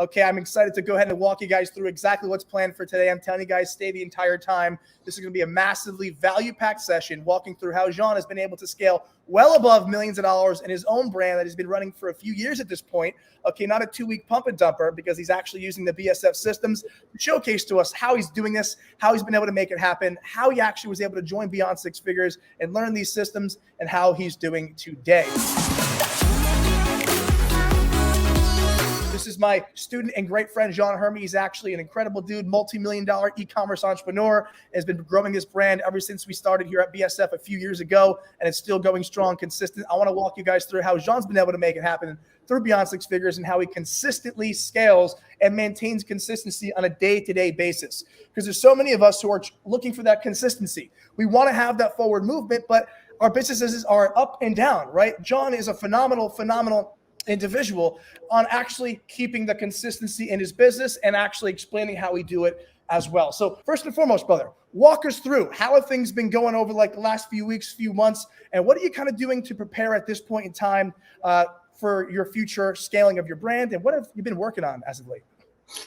Okay, I'm excited to go ahead and walk you guys through exactly what's planned for today. I'm telling you guys, stay the entire time. This is going to be a massively value-packed session walking through how Jean has been able to scale well above millions of dollars in his own brand that he's been running for a few years at this point. Okay, not a 2-week pump and dumper, because he's actually using the BSF systems to showcase to us how he's doing this, how he's been able to make it happen, how he actually was able to join Beyond Six Figures and learn these systems, and how he's doing today. This is my student and great friend, Jean Hermy. He's actually an incredible dude, multi-million-dollar e-commerce entrepreneur, has been growing his brand ever since we started here at BSF a few years ago, and it's still going strong, consistent. I want to walk you guys through how Jean's been able to make it happen through Beyond Six Figures and how he consistently scales and maintains consistency on a day-to-day basis. Because there's so many of us who are looking for that consistency. We want to have that forward movement, but our businesses are up and down, right? Jean is a phenomenal individual on actually keeping the consistency in his business and actually explaining how we do it as well. So first and foremost, brother, walk us through how have things been going over like the last few weeks, few months, and what are you kind of doing to prepare at this point in time for your future scaling of your brand, and what have you been working on as of late?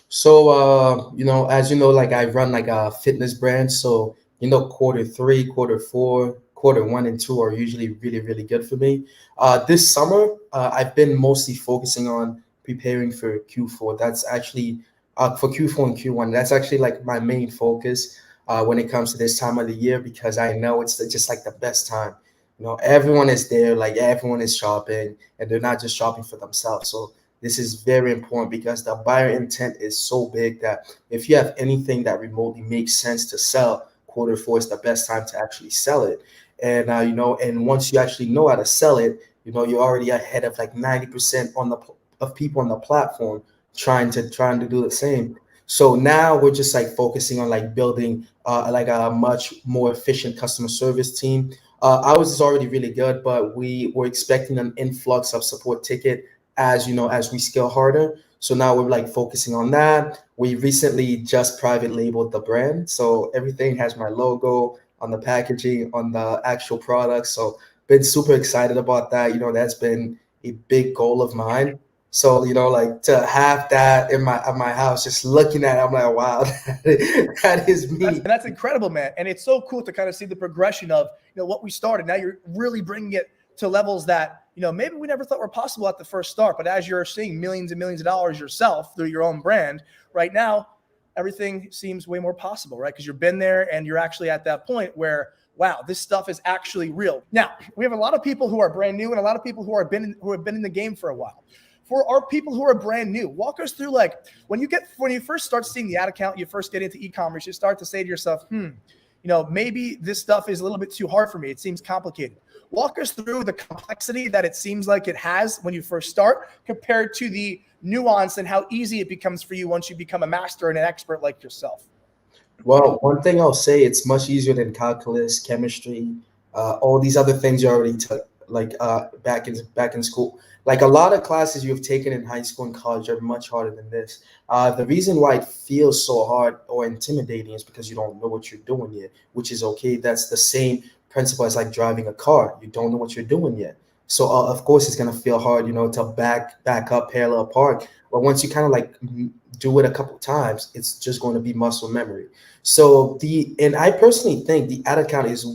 So, as you know, like I run like a fitness brand. So, Q3, Q4, Q1 and 2 are usually really, really good for me. This summer, I've been mostly focusing on preparing for Q4. That's actually for Q4 and Q1. That's actually like my main focus when it comes to this time of the year, because I know it's just like the best time. Everyone is there, like everyone is shopping, and they're not just shopping for themselves. So this is very important because the buyer intent is so big that if you have anything that remotely makes sense to sell, Q4 is the best time to actually sell it. And and once you actually know how to sell it, you're already ahead of like 90% of people on the platform trying to do the same. So now we're just like focusing on like building like a much more efficient customer service team. Ours is already really good, but we were expecting an influx of support ticket as we scale harder. So now we're like focusing on that. We recently just private labeled the brand, so everything has my logo on the packaging, on the actual product. So been super excited about that. That's been a big goal of mine. So like to have that in my house, just looking at it, I'm like, wow, that is me. That's incredible, man. And it's so cool to kind of see the progression of what we started. Now you're really bringing it to levels that maybe we never thought were possible at the first start. But as you're seeing millions and millions of dollars yourself through your own brand right now, everything seems way more possible, right? Because you've been there and you're actually at that point where, wow, this stuff is actually real. Now, we have a lot of people who are brand new and a lot of people who have been in the game for a while. For our people who are brand new, walk us through like when you first start seeing the ad account, you first get into e-commerce, you start to say to yourself, maybe this stuff is a little bit too hard for me. It seems complicated. Walk us through the complexity that it seems like it has when you first start compared to the nuance and how easy it becomes for you once you become a master and an expert like yourself. Well, one thing I'll say, it's much easier than calculus, chemistry, all these other things you already took, like back in school. Like a lot of classes you've taken in high school and college are much harder than this. The reason why it feels so hard or intimidating is because you don't know what you're doing yet, which is okay. That's the same principle as like driving a car. You don't know what you're doing yet. So of course it's gonna feel hard, to back up, parallel park. But once you kind of like do it a couple times, it's just going to be muscle memory. So and I personally think the ad account is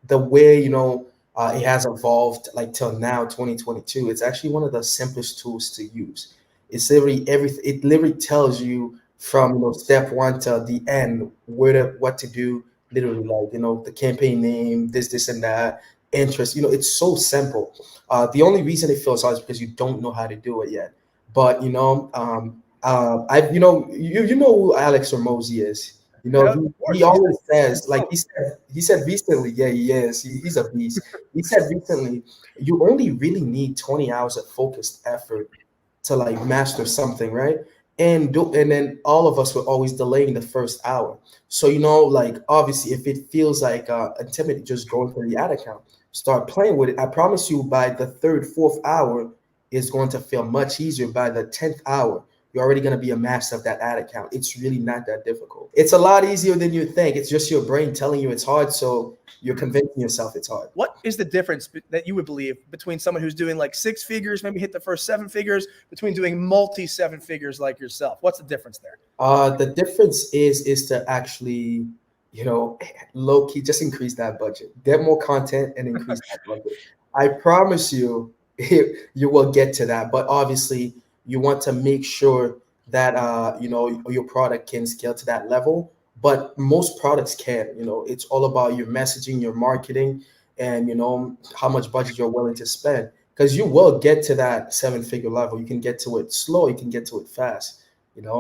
the way it has evolved like till now, 2022. It's actually one of the simplest tools to use. It's literally everything. It literally tells you from step one to the end what to do. Literally, like the campaign name, this and that, interest. It's so simple. The only reason it feels hard is because you don't know how to do it yet. But I you know who Alex Hormozy is. He always says, like he said recently, yeah, he is. He's a beast. He said recently, you only really need 20 hours of focused effort to like master something, right? And then all of us were always delaying the first hour. So like obviously, if it feels like intimidating, just going for the ad account, start playing with it. I promise you, by the third, fourth hour, it's going to feel much easier. By the 10th hour, you're already going to be a master of that ad account. It's really not that difficult. It's a lot easier than you think. It's just your brain telling you it's hard. So you're convincing yourself it's hard. What is the difference that you would believe between someone who's doing like 6 figures, maybe hit the first 7 figures, between doing multi 7 figures like yourself? What's the difference there? The difference is to actually, low key, just increase that budget, get more content and increase that budget. I promise you, you will get to that. But obviously, you want to make sure that your product can scale to that level. But most products can. It's all about your messaging, your marketing, and how much budget you're willing to spend. Because you will get to that 7-figure level. You can get to it slow. You can get to it fast.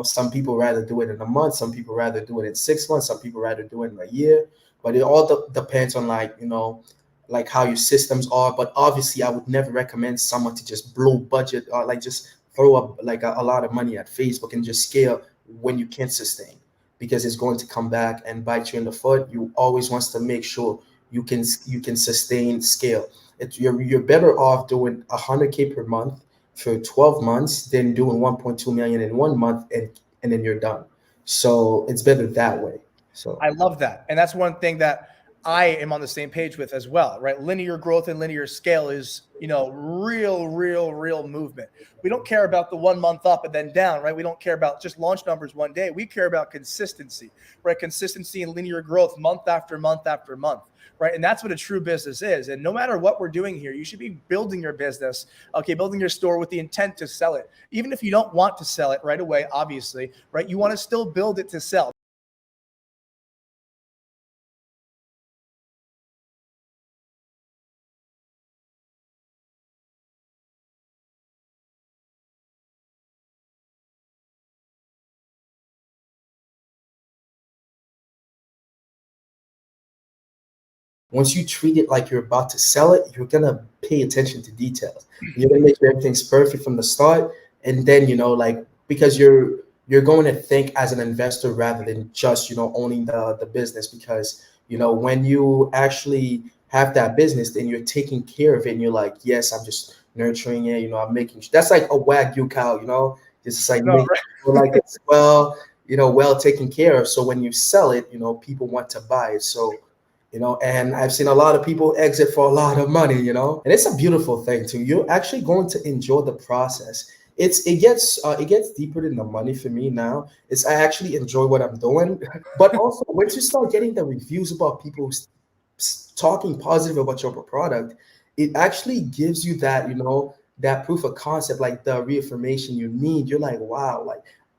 Some people rather do it in a month. Some people rather do it in 6 months. Some people rather do it in a year. But it all depends on like how your systems are. But obviously, I would never recommend someone to just blow budget or like just throw up like a lot of money at Facebook and just scale when you can't sustain, because it's going to come back and bite you in the foot. You always wants to make sure you can sustain scale. You're better off doing 100K per month for 12 months than doing 1.2 million in 1 month and then you're done. So it's better that way. So I love that. And that's one thing that I am on the same page with as well, right? Linear growth and linear scale is, real movement. We don't care about the 1 month up and then down, right? We don't care about just launch numbers one day. We care about consistency, right? Consistency and linear growth month after month after month, right? And that's what a true business is. And no matter what we're doing here, you should be building your business, building your store with the intent to sell it. Even if you don't want to sell it right away, obviously, right? You want to still build it to sell. once you treat it like you're about to sell it, you're gonna pay attention to details. You're gonna make sure everything's perfect from the start, and then because you're going to think as an investor rather than just owning the business. Because when you actually have that business, then you're taking care of it, and you're like, yes, I'm just nurturing it. I'm making that's like a Wagyu cow. It's like No, making sure like it's well taken care of. So when you sell it, people want to buy it. So and I've seen a lot of people exit for a lot of money, and it's a beautiful thing too. You're actually going to enjoy the process. It gets deeper than the money for me now. I actually enjoy what I'm doing, but also once you start getting the reviews about people talking positive about your product, it actually gives you that that proof of concept, like the reaffirmation you need. You're like, wow,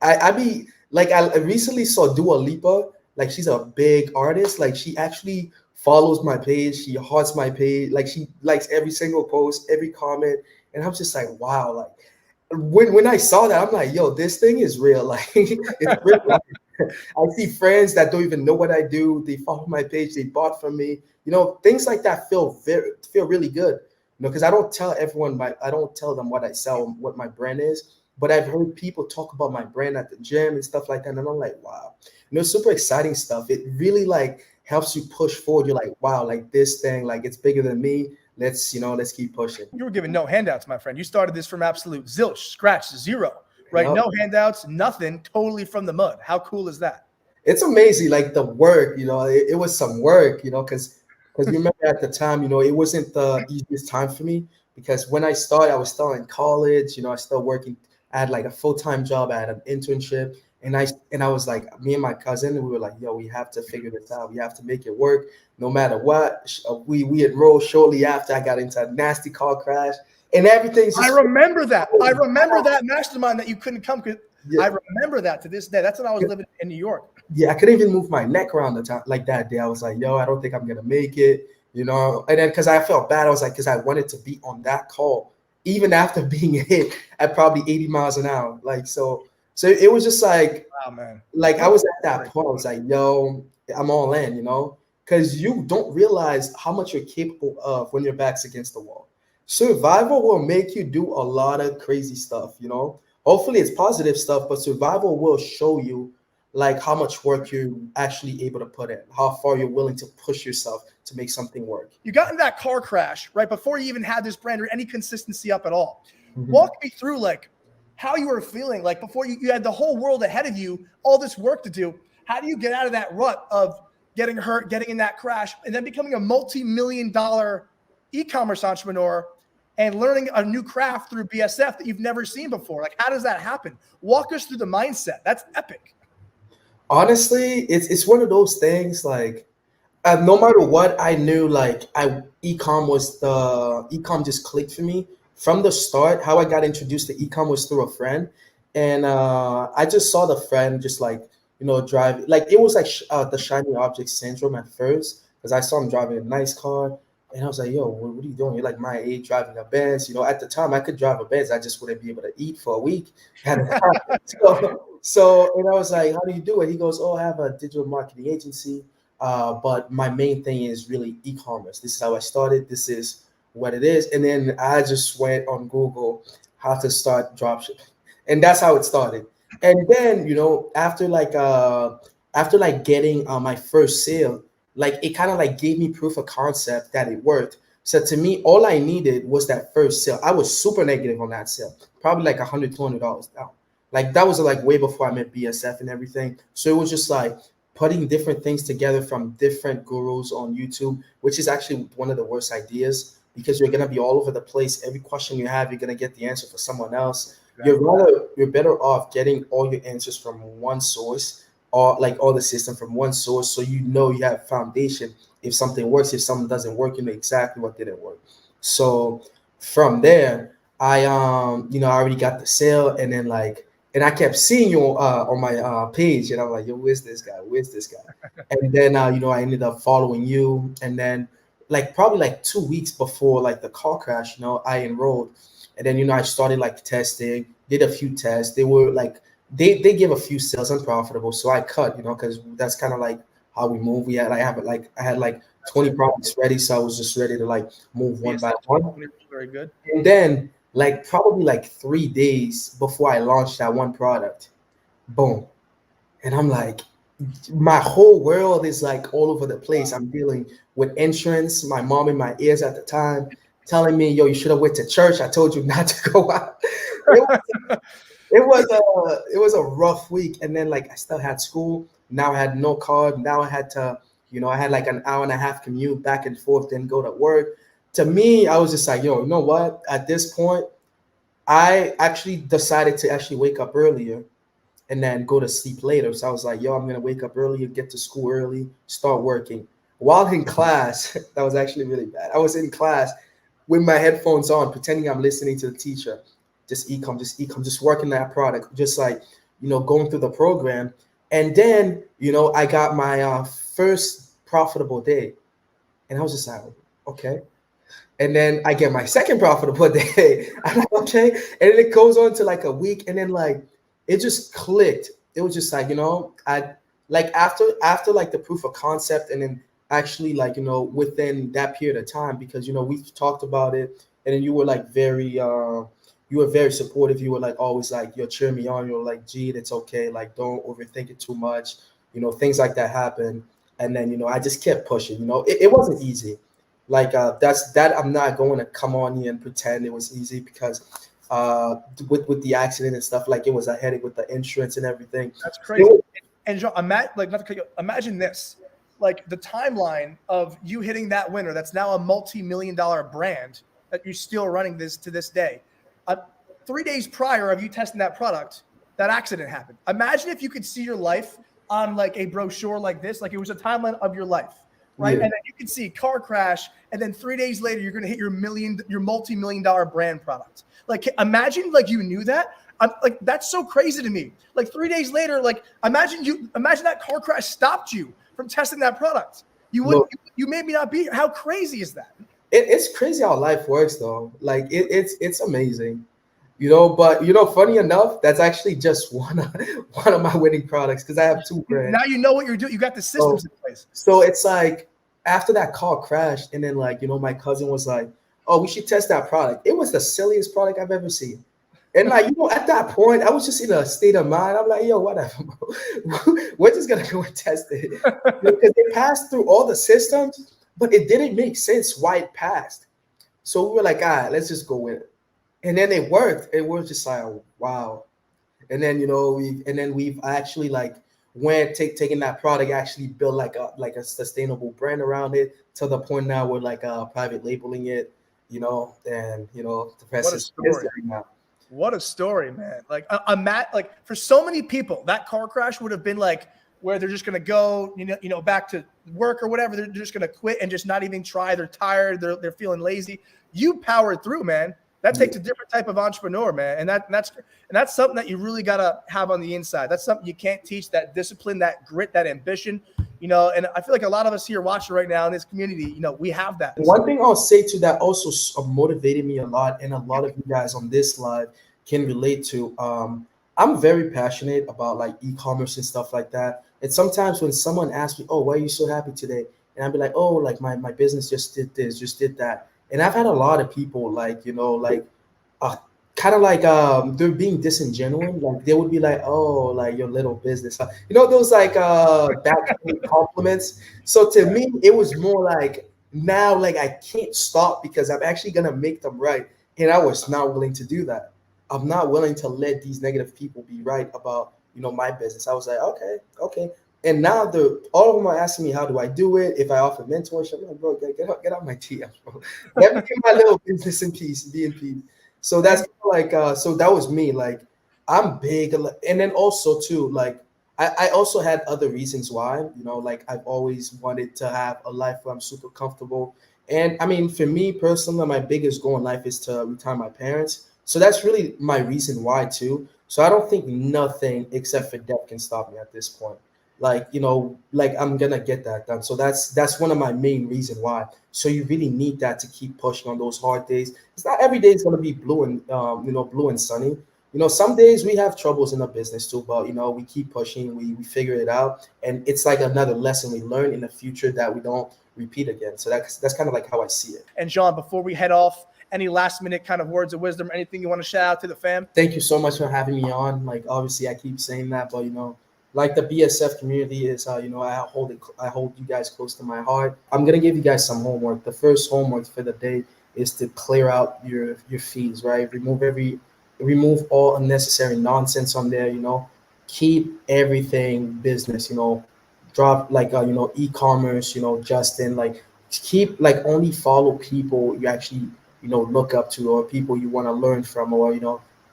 like I recently saw Dua Lipa. Like, she's a big artist. Like, she actually follows my page. She hearts my page. Like, she likes every single post, every comment. And I'm just like, wow. Like, when I saw that, I'm like, yo, this thing is real. Like, it's real. I see friends that don't even know what I do. They follow my page. They bought from me. Things like that feel really good. Because I don't tell everyone I don't tell them what I sell, what my brand is. But I've heard people talk about my brand at the gym and stuff like that. And I'm like, wow. Super exciting stuff. It really helps you push forward. You're like, wow, like this thing, like it's bigger than me. Let's keep pushing. You were giving no handouts, my friend. You started this from absolute zilch, scratch, zero, right? Yep. No handouts, nothing, totally from the mud. How cool is that? It's amazing. Like the work, it was some work, because you remember at the time, it wasn't the easiest time for me, because when I started, I was still in college, I was still working. I had like a full-time job. I had an internship. And I was like, me and my cousin, we were like, yo, we have to figure this out. We have to make it work no matter what. We enrolled shortly after. I got into a nasty car crash and everything's just— I remember that. I remember that mastermind that you couldn't come. Yeah. I remember that to this day. That's when I was living in New York. Yeah, I couldn't even move my neck around the time like that day. I was like, yo, I don't think I'm going to make it, And then because I felt bad, I was like, because I wanted to be on that call, even after being hit at probably 80 miles an hour. So it was just like, wow, man. Like I was at that point, I was like, yo, I'm all in, because you don't realize how much you're capable of when your back's against the wall. Survival will make you do a lot of crazy stuff, Hopefully it's positive stuff, but survival will show you like how much work you're actually able to put in, how far you're willing to push yourself to make something work. You got in that car crash right before you even had this brand or any consistency up at all. Mm-hmm. Walk me through how you were feeling, like before you had the whole world ahead of you, all this work to do. How do you get out of that rut of getting hurt, getting in that crash, and then becoming a multi-million-dollar e-commerce entrepreneur and learning a new craft through BSF that you've never seen before? Like, how does that happen? Walk us through the mindset. That's epic. Honestly, it's one of those things like no matter what, I knew like ecom just clicked for me from the start. How I got introduced to ecom was through a friend, and I just saw the friend just like drive like it was like the shiny object syndrome at first because I saw him driving a nice car, and I was like, yo, what are you doing? You're like my age driving a Benz. At the time I could drive a Benz, I just wouldn't be able to eat for a week. So and I was like, how do you do it? He goes, oh, I have a digital marketing agency. But my main thing is really e-commerce. This is how I started. This is what it is. And then I just went on Google how to start dropshipping, and that's how it started. And then after like getting my first sale, like it kind of like gave me proof of concept that it worked. So to me, all I needed was that first sale. I was super negative on that sale, probably like $100, $200 down. Like that was like way before I met BSF and everything. So it was just like putting different things together from different gurus on YouTube, which is actually one of the worst ideas because you're gonna be all over the place. Every question you have, you're gonna get the answer for someone else. You're better off getting all your answers from one source, or like all the system from one source, so you have foundation. If something works, if something doesn't work, you know exactly what didn't work. So from there, I already got the sale, and then like and I kept seeing you on my page, and I'm like, yo, where's this guy? Where's this guy? And then I ended up following you, and then like probably like 2 weeks before like the car crash, I enrolled, and then I started like testing, did a few tests. They were like they give a few sales unprofitable, so I cut, because that's kind of like how we move. I had like 20 products ready, so I was just ready to like move one by one. Very good. And then like probably like 3 days before I launched that one product, boom. And I'm like, my whole world is like all over the place. I'm dealing with insurance, my mom in my ears at the time telling me, yo, you should have went to church. I told you not to go out. It was a rough week. And then like I still had school. Now I had no car. Now I had to, I had like an hour and a half commute back and forth, then go to work. To me, I was just like, yo, you know what? At this point, I actually decided to actually wake up earlier and then go to sleep later. So I was like, yo, I'm going to wake up earlier, get to school early, start working. While in class, that was actually really bad. I was in class with my headphones on, pretending I'm listening to the teacher. Just working that product, just like, going through the program. And then, I got my first profitable day. And I was just like, okay. And then I get my second profitable day. I'm like, okay. And then it goes on to like a week. And then like, it just clicked. It was just like, I like after like the proof of concept, and then actually like, within that period of time, because, we've talked about it, and then you were like you were very supportive. You were like always like, you're cheering me on. You're like, gee, it's okay. Like, don't overthink it too much. Things like that happen. And then, I just kept pushing, it wasn't easy. Like that I'm not going to come on here and pretend it was easy, because with the accident and stuff, like it was a headache with the insurance and everything. That's crazy. And Jean, imagine this, like the timeline of you hitting that winner. That's now a multi-million-dollar brand that you're still running this to this day. 3 days prior of you testing that product, that accident happened. Imagine if you could see your life on like a brochure like this, like it was a timeline of your life. Right. Yeah. And then you can see car crash. And then 3 days later, you're going to hit your multi-million-dollar brand product. Like, imagine like you knew that. Like, that's so crazy to me. Like 3 days later, like imagine that car crash stopped you from testing that product. You maybe not be. How crazy is that? It's crazy how life works though. Like it's amazing. But funny enough, that's actually just one of my winning products, because I have 2 brands. Now you know what you're doing. You got the systems in place. So it's like after that car crashed, and then like my cousin was like, "Oh, we should test that product." It was the silliest product I've ever seen. And like at that point, I was just in a state of mind. I'm like, "Yo, whatever, bro. We're just gonna go and test it," because it passed through all the systems, but it didn't make sense why it passed. So we were like, "All right, let's just go with it." And then it worked. It was just like, wow. And then, you know, we've actually like taking that product, actually built like a sustainable brand around it, to the point now we're like private labeling it, you know, and you know, the rest What a is story. history now. What a story, man. Like like for so many people, that car crash would have been like where they're just going to go, back to work or whatever. They're just going to quit and just not even try. They're tired. They're feeling lazy. You powered through, man. That takes a different type of entrepreneur, man. And that's something that you really got to have on the inside. That's something you can't teach, that discipline, that grit, that ambition, and I feel like a lot of us here watching right now in this community, we have that. One thing I'll say to that also motivated me a lot, and a lot of you guys on this live can relate to. I'm very passionate about like e-commerce and stuff like that. And sometimes when someone asks me, "Oh, why are you so happy today?" and I'll be like, "Oh, like my business just did this, just did that." And I've had a lot of people like, uh, kind of like they're being disingenuous. Like they would be like, "Oh, like your little business," those like backhanded compliments. So to me, it was more like, now like I can't stop because I'm actually gonna make them right, and I was not willing to do that. I'm not willing to let these negative people be right about my business. I was like, okay. And now all of them are asking me, how do I do it? If I offer mentorship, I'm like, bro, get out my TM, bro. Let me do my little business in peace, be in peace. So that's like, so that was me. Like, I'm big, and then also too, like, I also had other reasons why, like I've always wanted to have a life where I'm super comfortable. And I mean, for me personally, my biggest goal in life is to retire my parents. So that's really my reason why too. So I don't think nothing except for death can stop me at this point. Like, like I'm gonna get that done. So that's one of my main reason why. So you really need that to keep pushing on those hard days. It's not every day is gonna be blue and blue and sunny. Some days we have troubles in the business too, but we keep pushing, we figure it out, and it's like another lesson we learn in the future that we don't repeat again. So that's kind of like how I see it. And John, before we head off, any last minute kind of words of wisdom, anything you want to shout out to the fam? Thank you so much for having me on. Like, obviously I keep saying that, but like the BSF community is, I hold you guys close to my heart. I'm gonna give you guys some homework. The first homework for the day is to clear out your feeds, right? Remove all unnecessary nonsense on there. Keep everything business. Drop like e-commerce. Justin, like keep like only follow people you actually look up to, or people you want to learn from, or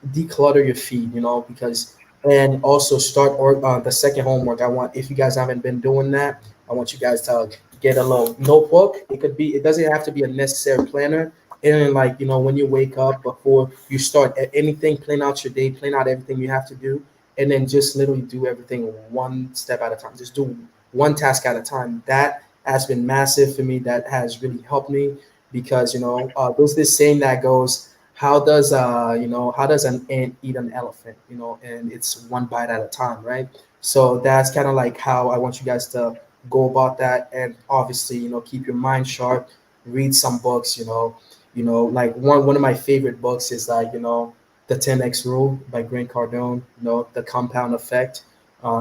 declutter your feed. Because, and also start the second homework. I want, if you guys haven't been doing that, I want you guys to get a little notebook. It doesn't have to be a necessary planner. And then, like, when you wake up, before you start anything, plan out your day, plan out everything you have to do, and then just literally do everything one step at a time. Just do one task at a time. That has been massive for me. That has really helped me because, there's this saying that goes, how does an ant eat an elephant? And it's one bite at a time, right? So that's kind of like how I want you guys to go about that. And obviously, keep your mind sharp, read some books. Like one of my favorite books is like, the 10X Rule by Grant Cardone. The Compound Effect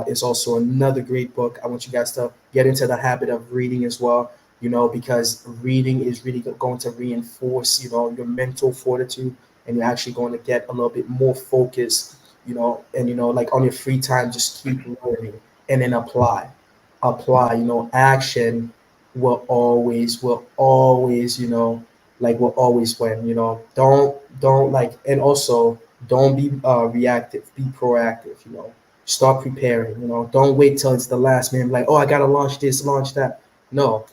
is also another great book. I want you guys to get into the habit of reading as well, because reading is really going to reinforce, your mental fortitude, and you're actually going to get a little bit more focus, and, like on your free time, just keep learning and then apply, action will always, like will always win. Don't like, and also don't be reactive, be proactive. Start preparing. Don't wait till it's the last minute, like, oh, I gotta launch this, launch that. No,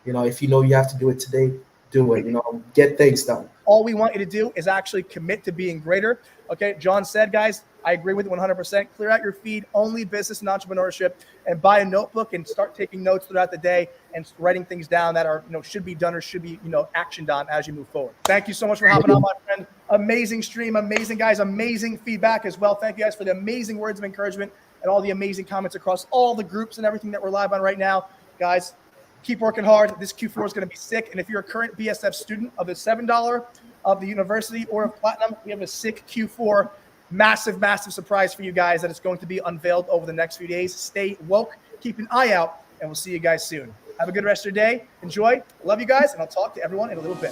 if you have to do it today, do it. Get things done. All we want you to do is actually commit to being greater. Okay, John said, guys, I agree with it 100%. Clear out your feed, only business and entrepreneurship, and buy a notebook and start taking notes throughout the day and writing things down that are, should be done or should be, actioned on as you move forward. Thank you so much for hopping on, my friend. Amazing stream, amazing guys, amazing feedback as well. Thank you guys for the amazing words of encouragement and all the amazing comments across all the groups and everything that we're live on right now. Guys, keep working hard. This Q4 is going to be sick. And if you're a current BSF student of the $7 of the university or of Platinum, we have a sick Q4. Massive, massive surprise for you guys that it's going to be unveiled over the next few days. Stay woke. Keep an eye out, and we'll see you guys soon. Have a good rest of your day. Enjoy. Love you guys, and I'll talk to everyone in a little bit.